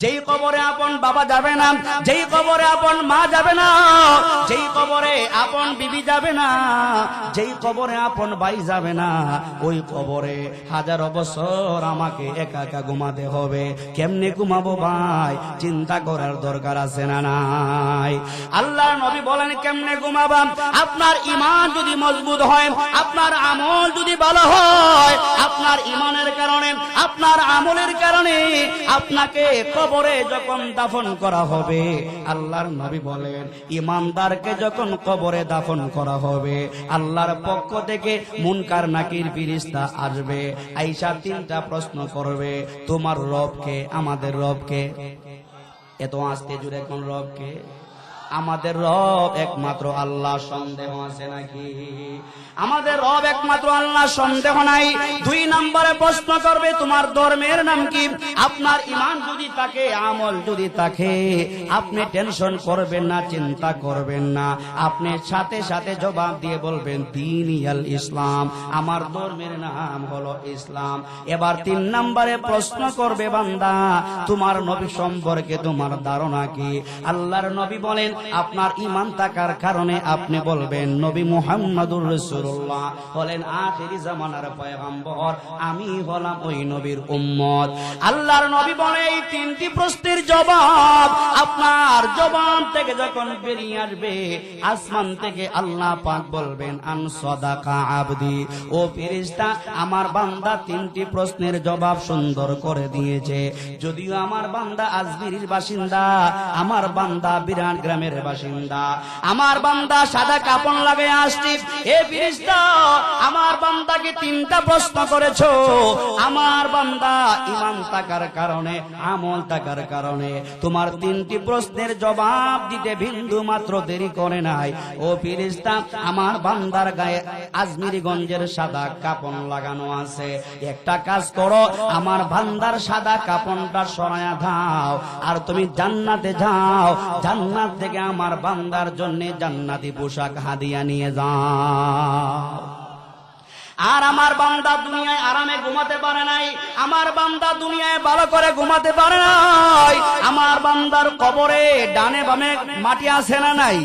যেই কবরে আপন বাবা যাবে না, যেই কবরে আপন মা যাবে না, যেই কবরে আপন বিবি যাবে না, যেই কবরে আপন ভাই যাবে না, ওই কবরে হাজারো বছর আমাকে একা একা ঘুমাতে হবে। কেমনে ঘুমাবো ভাই, চিন্তা করার দরকার আছে না নাই? আল্লাহর নবী বলেন কেমনে ঘুমাবা? আপনার ঈমান যদি মজবুত হয়, আপনার আমল যদি ভালো হয়, আপনার ঈমানের কারণে, আপনার আমলের কারণে আপনাকে কবরে যখন দাফন করা হবে, আল্লাহর নবী বলেন ঈমানদারকে যখন কবরে দাফন করা হবে, আল্লাহর পক্ষ থেকে মুনকার নাকির ফেরেশতা আসবে, আয়েশা তিনটা প্রশ্ন করবে, তোমার রবকে? আমাদের রবকে? এত আস্তে জুড়ে কোন রবকে? আমাদের রব একমাত্র আল্লাহ, সন্দেহ আছে নাকি? আমাদের রব একমাত্র আল্লাহ, সন্দেহ নাই। দুই নম্বরে প্রশ্ন করবে তোমার ধর্মের নাম কি? আপনার ঈমান যদি থাকে, আমল যদি থাকে, আপনি টেনশন করবেন না, চিন্তা করবেন না, আপনি সাথে সাথে জবাব দিয়ে বলবেন দীনিয়াল ইসলাম, আমার ধর্মের নাম হলো ইসলাম। এবার তিন নম্বরে প্রশ্ন করবে বান্দা তোমার নবী সম্পর্কে তোমার ধারণা কি? আল্লাহর নবী বলেন আপনার ঈমান থাকার কারণে আপনি বলবেন নবী মুহাম্মদুর রাসূলুল্লাহ হলেন আখিরি জামানার পয়গম্বর, আমি হলাম ওই নবীর উম্মত। আল্লাহর নবী বলে এই তিনটি প্রশ্নের জবাব আপনার জবান থেকে যখন বেরিয়ে আসবে, আসমান থেকে আল্লাহ পাক বলবেন আন সাদাকা আবদি, ও ফেরেশতা আমার বান্দা তিনটি প্রশ্নের জবাব সুন্দর করে দিয়েছে। যদিও আমার বান্দা আজমিরের বাসিন্দা, আমার বান্দা বিরাট গ্রামের বাসিন্দা, আমার বান্দা সাদা কাপড় লাগে আসছে, এ ফেরেশতা আমার বান্দাকে তিনটা প্রশ্ন করেছো, আমার বান্দা ঈমান থাকার কারণে, আমল থাকার কারণে তোমার তিনটি প্রশ্নের জবাব দিতে বিন্দু মাত্র দেরি করে নাই। ও ফেরেশতা আমার বান্দার গায়ে আজমিরগঞ্জের সাদা কাপড় লাগানো আছে, একটা কাজ করো আমার বান্দার সাদা কাপড়টা সরায়া দাও, আর তুমি জান্নাতে যাও, জান্নাত থেকে আমার বান্দার জন্য জান্নাতি পোশাক হাদিয়া নিয়ে যাও। আর আমার বান্দা দুনিয়ায় আরামে ঘুমাতে পারে নাই, আমার বান্দা দুনিয়ায় ভালো করে ঘুমাতে পারে নাই, আমার বান্দার কবরে ডানে বামে মাটি আছে না নাই?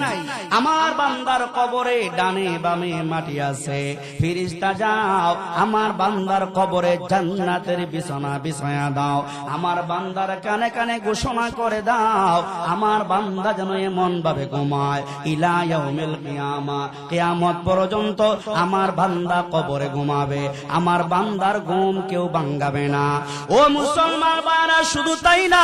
আমার বান্দার কবরে ডানে বামে মাটি আছে, ফেরেশতা যাও আমার বান্দার কবরে জান্নাতের বিছানা বিছায়া দাও, আমার বান্দার কানে কানে ঘোষণা করে দাও আমার বান্দা যেন এমন ভাবে ঘুমায় ইলা ইয়াউমিল কিয়ামা, কিয়ামত পর্যন্ত আমার বান্দা কবরে ঘুমাবে, আমার বান্দার ঘুম কেউ ভাঙাবে না। ও মুসলমান ভাইরা, শুধু তাই না,